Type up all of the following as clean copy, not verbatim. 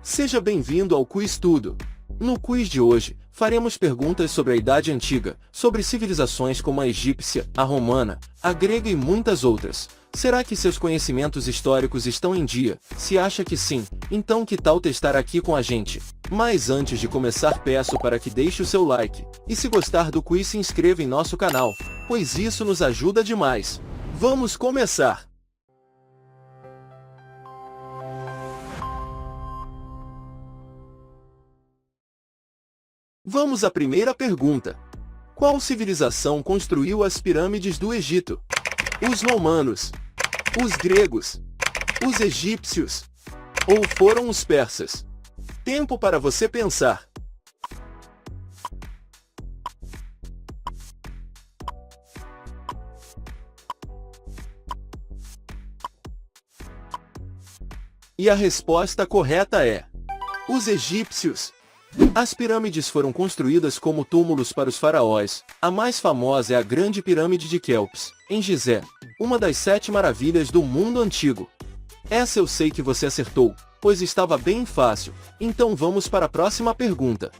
Seja bem-vindo ao Quiz Tudo. No quiz de hoje, faremos perguntas sobre a Idade Antiga, sobre civilizações como a egípcia, a romana, a grega e muitas outras. Será que seus conhecimentos históricos estão em dia? Se acha que sim, então que tal testar aqui com a gente? Mas antes de começar, peço para que deixe o seu like, e se gostar do quiz se inscreva em nosso canal, pois isso nos ajuda demais. Vamos começar! Vamos à primeira pergunta. Qual civilização construiu as pirâmides do Egito? Os romanos, os gregos, os egípcios ou foram os persas? Tempo para você pensar. E a resposta correta é: os egípcios. As pirâmides foram construídas como túmulos para os faraós. A mais famosa é a Grande Pirâmide de Quéops, em Gizé, uma das 7 maravilhas do mundo antigo. Essa eu sei que você acertou, pois estava bem fácil. Então vamos para a próxima pergunta.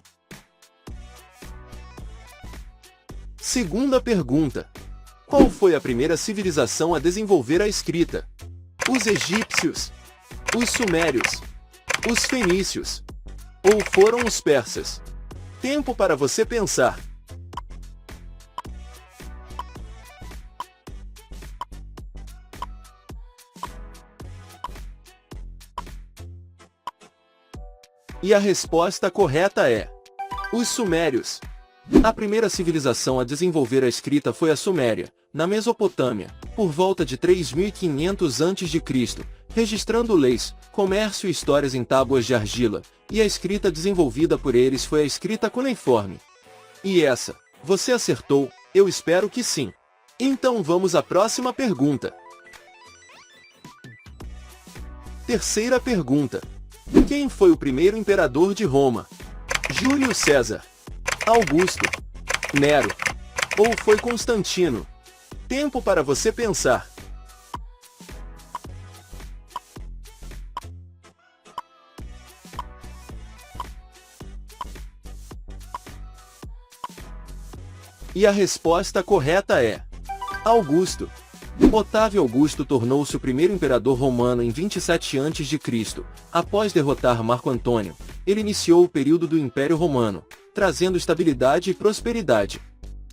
Segunda pergunta. Qual foi a primeira civilização a desenvolver a escrita? Os egípcios, os sumérios, os fenícios ou foram os persas? Tempo para você pensar. E a resposta correta é: os sumérios. A primeira civilização a desenvolver a escrita foi a Suméria, na Mesopotâmia, por volta de 3500 a.C., registrando leis, comércio e histórias em tábuas de argila, e a escrita desenvolvida por eles foi a escrita cuneiforme. E essa, você acertou? Eu espero que sim. Então vamos à próxima pergunta. Terceira pergunta. Quem foi o primeiro imperador de Roma? Júlio César, Augusto, Nero ou foi Constantino? Tempo para você pensar. E a resposta correta é: Augusto. Otávio Augusto tornou-se o primeiro imperador romano em 27 a.C. Após derrotar Marco Antônio, ele iniciou o período do Império Romano, trazendo estabilidade e prosperidade.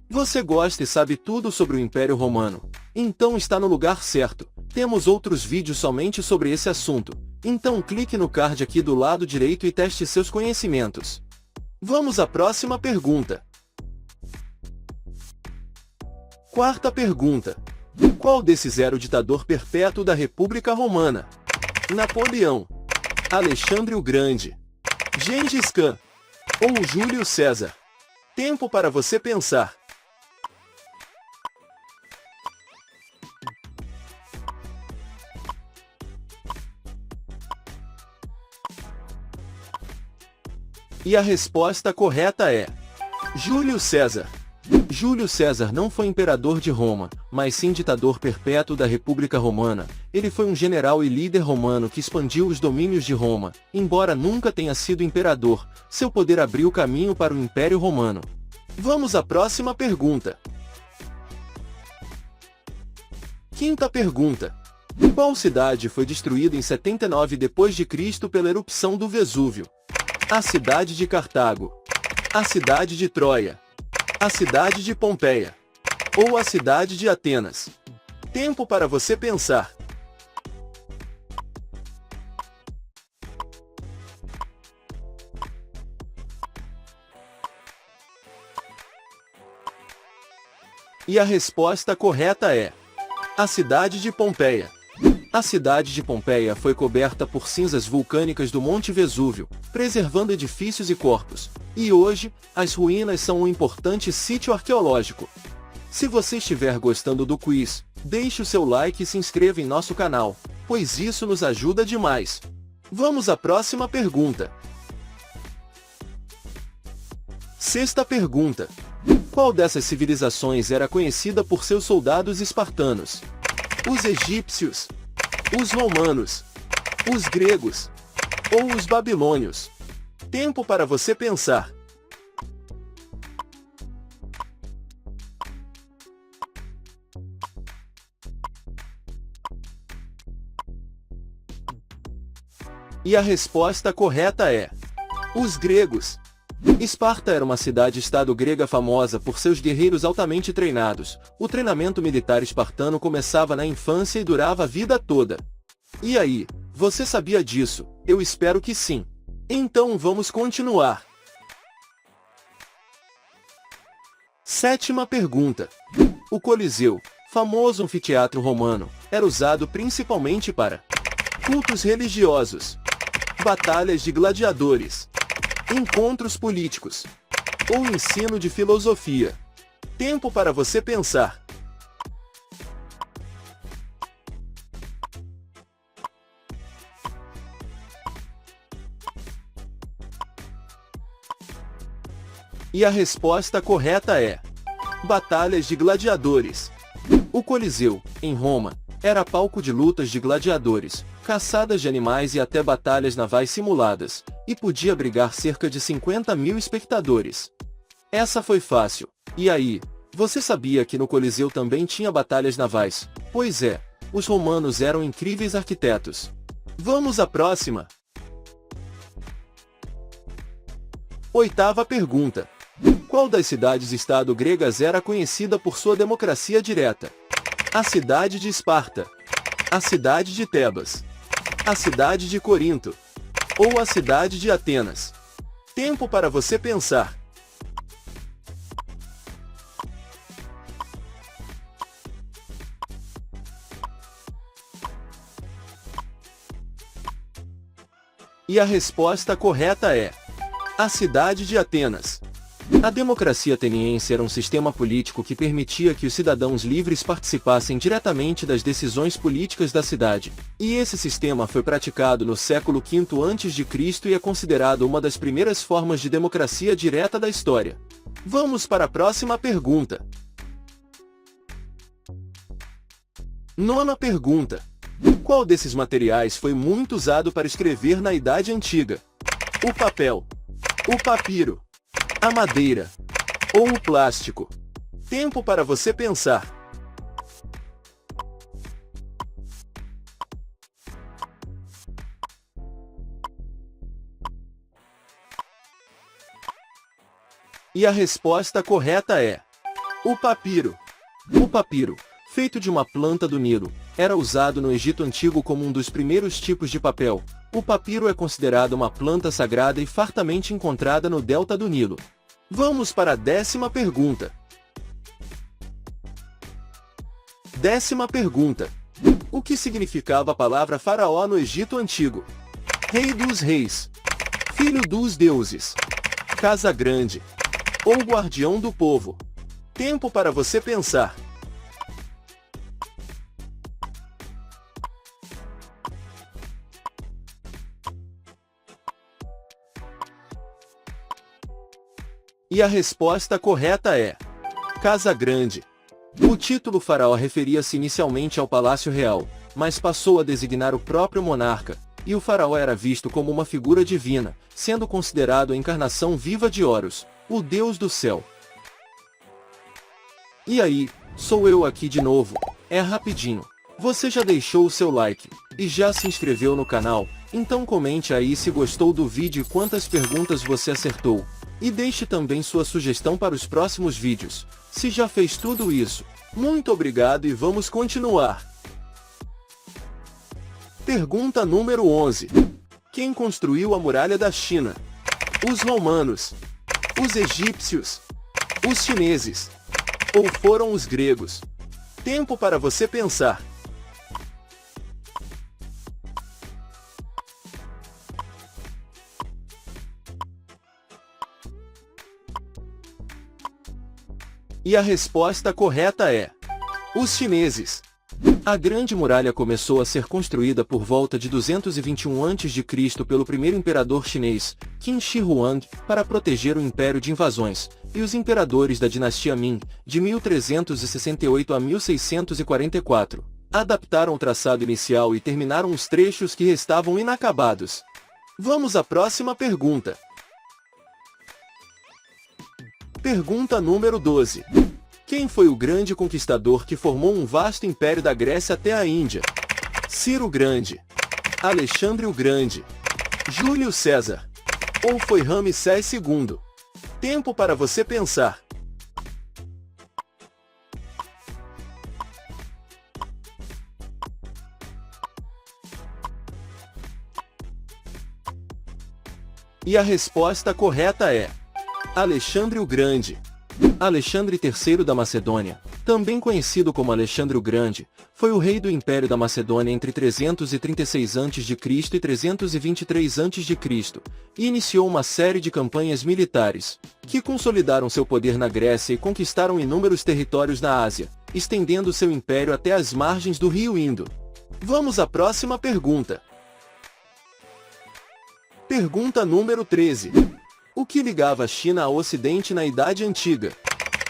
Você gosta e sabe tudo sobre o Império Romano? Então está no lugar certo. Temos outros vídeos somente sobre esse assunto. Então clique no card aqui do lado direito e teste seus conhecimentos. Vamos à próxima pergunta. Quarta pergunta. Qual desses era o ditador perpétuo da República Romana? Napoleão, Alexandre o Grande, Gengis Khan ou Júlio César? Tempo para você pensar. E a resposta correta é: Júlio César. Júlio César não foi imperador de Roma, mas sim ditador perpétuo da República Romana. Ele foi um general e líder romano que expandiu os domínios de Roma. Embora nunca tenha sido imperador, seu poder abriu caminho para o Império Romano. Vamos à próxima pergunta. Quinta pergunta. Qual cidade foi destruída em 79 d.C. pela erupção do Vesúvio? A cidade de Cartago, a cidade de Troia, a cidade de Pompeia ou a cidade de Atenas? Tempo para você pensar. E a resposta correta é: a cidade de Pompeia. A cidade de Pompeia foi coberta por cinzas vulcânicas do Monte Vesúvio, preservando edifícios e corpos. E hoje, as ruínas são um importante sítio arqueológico. Se você estiver gostando do quiz, deixe o seu like e se inscreva em nosso canal, pois isso nos ajuda demais. Vamos à próxima pergunta. Sexta pergunta. Qual dessas civilizações era conhecida por seus soldados espartanos? Os egípcios, os romanos, os gregos ou os babilônios? Tempo para você pensar. E a resposta correta é: os gregos. Esparta era uma cidade-estado grega famosa por seus guerreiros altamente treinados. O treinamento militar espartano começava na infância e durava a vida toda. E aí, você sabia disso? Eu espero que sim. Então vamos continuar. Sétima pergunta. O Coliseu, famoso anfiteatro romano, era usado principalmente para cultos religiosos, batalhas de gladiadores, encontros políticos ou ensino de filosofia. Tempo para você pensar. E a resposta correta é: batalhas de gladiadores. O Coliseu, em Roma, era palco de lutas de gladiadores, caçadas de animais e até batalhas navais simuladas, e podia abrigar cerca de 50.000 espectadores. Essa foi fácil. E aí, você sabia que no Coliseu também tinha batalhas navais? Pois é, os romanos eram incríveis arquitetos. Vamos à próxima. Oitava pergunta. Qual das cidades-estado gregas era conhecida por sua democracia direta? A cidade de Esparta, a cidade de Tebas, a cidade de Corinto ou a cidade de Atenas? Tempo para você pensar. E a resposta correta é: a cidade de Atenas. A democracia ateniense era um sistema político que permitia que os cidadãos livres participassem diretamente das decisões políticas da cidade. E esse sistema foi praticado no século V a.C. e é considerado uma das primeiras formas de democracia direta da história. Vamos para a próxima pergunta. Nona pergunta. Qual desses materiais foi muito usado para escrever na Idade Antiga? O papel, o papiro, a madeira ou o plástico? Tempo para você pensar. E a resposta correta é: o papiro. O papiro, feito de uma planta do Nilo, era usado no Egito Antigo como um dos primeiros tipos de papel. O papiro é considerado uma planta sagrada e fartamente encontrada no delta do Nilo. Vamos para a 10ª pergunta. 10ª pergunta. O que significava a palavra faraó no Egito Antigo? Rei dos reis, filho dos deuses, casa grande ou guardião do povo? Tempo para você pensar. E a resposta correta é: casa grande. O título faraó referia-se inicialmente ao palácio real, mas passou a designar o próprio monarca, e o faraó era visto como uma figura divina, sendo considerado a encarnação viva de Horus, o deus do céu. E aí, sou eu aqui de novo. É rapidinho. Você já deixou o seu like e já se inscreveu no canal? Então comente aí se gostou do vídeo e quantas perguntas você acertou. E deixe também sua sugestão para os próximos vídeos. Se já fez tudo isso, muito obrigado e vamos continuar. Pergunta número 11. Quem construiu a muralha da China? Os romanos, os egípcios, os chineses ou foram os gregos? Tempo para você pensar. E a resposta correta é: os chineses. A Grande Muralha começou a ser construída por volta de 221 a.C. pelo primeiro imperador chinês, Qin Shi Huang, para proteger o império de invasões, e os imperadores da dinastia Ming, de 1368 a 1644, adaptaram o traçado inicial e terminaram os trechos que restavam inacabados. Vamos à próxima pergunta. Pergunta número 12. Quem foi o grande conquistador que formou um vasto império da Grécia até a Índia? Ciro o Grande, Alexandre o Grande, Júlio César, ou foi Ramsés II? Tempo para você pensar. E a resposta correta é Alexandre o Grande. Alexandre III da Macedônia, também conhecido como Alexandre o Grande, foi o rei do Império da Macedônia entre 336 a.C. e 323 a.C. e iniciou uma série de campanhas militares, que consolidaram seu poder na Grécia e conquistaram inúmeros territórios na Ásia, estendendo seu império até as margens do rio Indo. Vamos à próxima pergunta. Pergunta número 13. O que ligava a China ao Ocidente na Idade Antiga?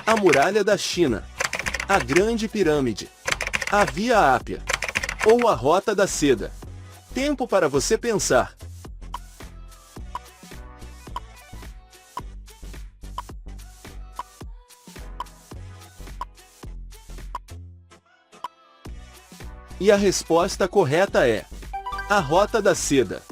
A Muralha da China, a Grande Pirâmide, a Via Ápia ou a Rota da Seda? Tempo para você pensar. E a resposta correta é a Rota da Seda.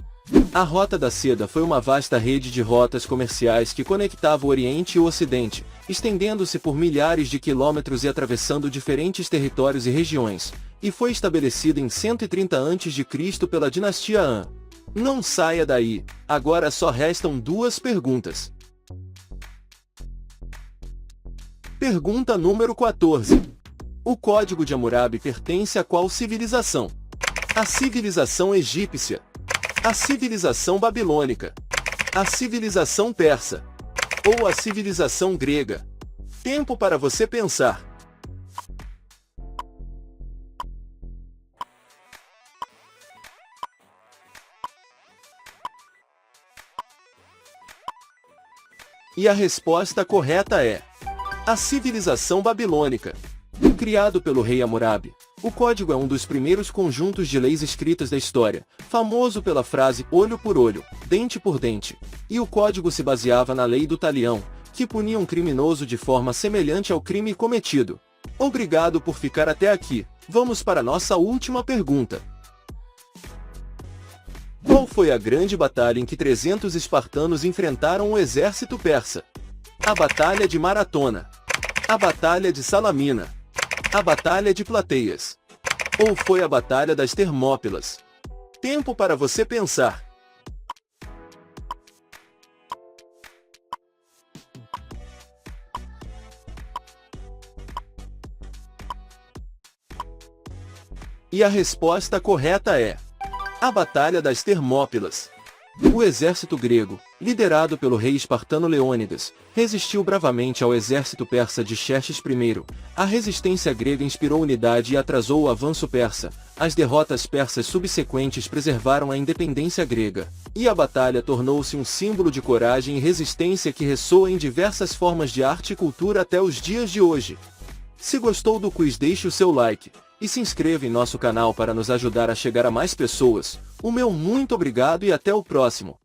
A Rota da Seda foi uma vasta rede de rotas comerciais que conectava o Oriente e o Ocidente, estendendo-se por milhares de quilômetros e atravessando diferentes territórios e regiões, e foi estabelecida em 130 a.C. pela dinastia Han. Não saia daí, agora só restam duas perguntas. Pergunta número 14. O Código de Hammurabi pertence a qual civilização? A civilização egípcia, a civilização babilônica, a civilização persa ou a civilização grega? Tempo para você pensar. E a resposta correta é a civilização babilônica. Criado pelo rei Hammurabi, o código é um dos primeiros conjuntos de leis escritas da história, famoso pela frase olho por olho, dente por dente, e o código se baseava na lei do talião, que punia um criminoso de forma semelhante ao crime cometido. Obrigado por ficar até aqui, vamos para nossa última pergunta. Qual foi a grande batalha em que 300 espartanos enfrentaram o exército persa? A Batalha de Maratona, a Batalha de Salamina, a Batalha de Plateias, ou foi a Batalha das Termópilas? Tempo para você pensar. E a resposta correta é a Batalha das Termópilas. O exército grego, liderado pelo rei espartano Leônidas, resistiu bravamente ao exército persa de Xerxes I. A resistência grega inspirou unidade e atrasou o avanço persa. As derrotas persas subsequentes preservaram a independência grega, e a batalha tornou-se um símbolo de coragem e resistência que ressoa em diversas formas de arte e cultura até os dias de hoje. Se gostou do quiz, deixe o seu like e se inscreva em nosso canal para nos ajudar a chegar a mais pessoas. O meu muito obrigado e até o próximo.